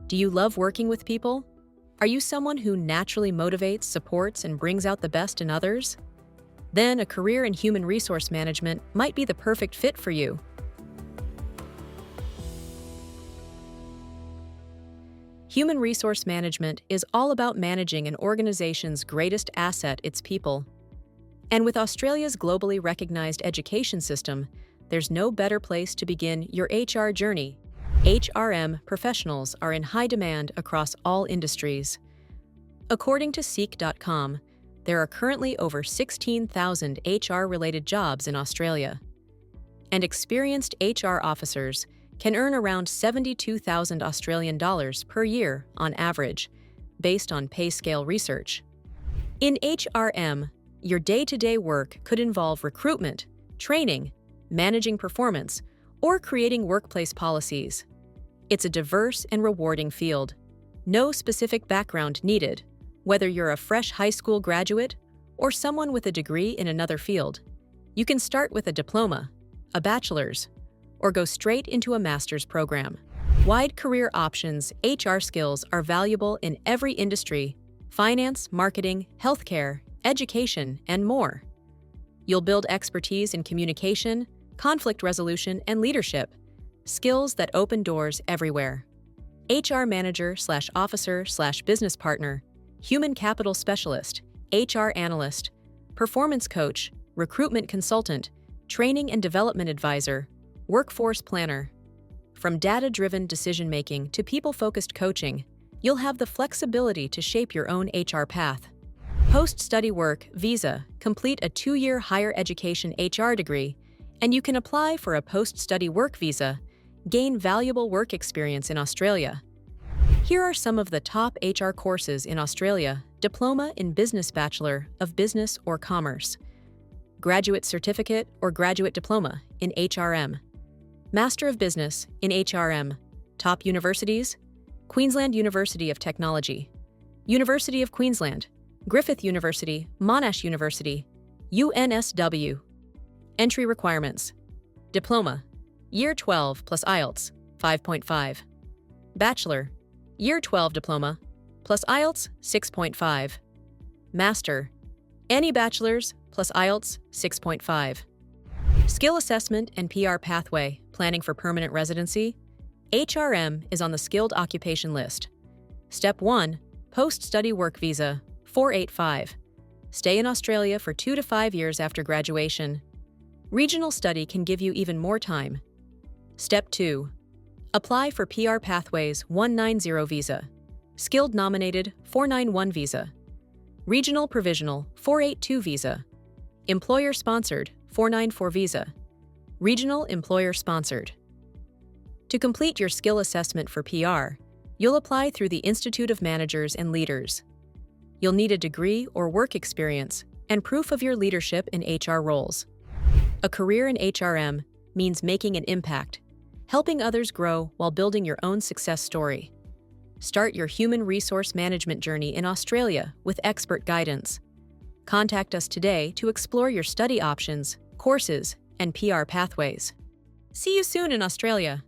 Do you love working with people? Are you someone who naturally motivates, supports, and brings out the best in others? Then a career in human resource management might be the perfect fit for you. Human resource management is all about managing an organization's greatest asset, its people. And with Australia's globally recognized education system, there's no better place to begin your HR journey. HRM professionals are in high demand across all industries. According to Seek.com, there are currently over 16,000 HR-related jobs in Australia. And experienced HR officers can earn around 72,000 Australian dollars per year on average, based on pay scale research. In HRM, your day-to-day work could involve recruitment, training, managing performance, or creating workplace policies. It's a diverse and rewarding field. No specific background needed, whether you're a fresh high school graduate or someone with a degree in another field. You can start with a diploma, a bachelor's, or go straight into a master's program. Wide career options, HR skills are valuable in every industry: finance, marketing, healthcare, education, and more. You'll build expertise in communication, conflict resolution, and leadership, skills that open doors everywhere. HR manager/officer/business partner, human capital specialist, HR analyst, performance coach, recruitment consultant, training and development advisor, workforce planner. From data-driven decision-making to people-focused coaching, you'll have the flexibility to shape your own HR path. Post-study work visa. Complete a 2-year higher education HR degree, and you can apply for a post-study work visa, gain valuable work experience in Australia. Here are some of the top HR courses in Australia: Diploma in Business, Bachelor of Business or Commerce, Graduate Certificate or Graduate Diploma in HRM, Master of Business in HRM. Top universities: Queensland University of Technology, University of Queensland, Griffith University, Monash University, UNSW. Entry requirements: Diploma, Year 12 plus IELTS, 5.5. Bachelor, Year 12 Diploma, plus IELTS, 6.5. Master, any bachelor's plus IELTS, 6.5. Skill assessment and PR pathway. Planning for permanent residency. HRM is on the skilled occupation list. Step 1. Post-study work visa, 485. Stay in Australia for 2 to 5 years after graduation. Regional study can give you even more time. Step 2. Apply for PR Pathways 190 visa, Skilled Nominated 491 visa, Regional Provisional 482 visa, Employer Sponsored 494 visa, Regional Employer Sponsored. To complete your skill assessment for PR, you'll apply through the Institute of Managers and Leaders. You'll need a degree or work experience and proof of your leadership in HR roles. A career in HRM means making an impact, helping others grow while building your own success story. Start your human resource management journey in Australia with expert guidance. Contact us today to explore your study options, courses, and PR pathways. See you soon in Australia.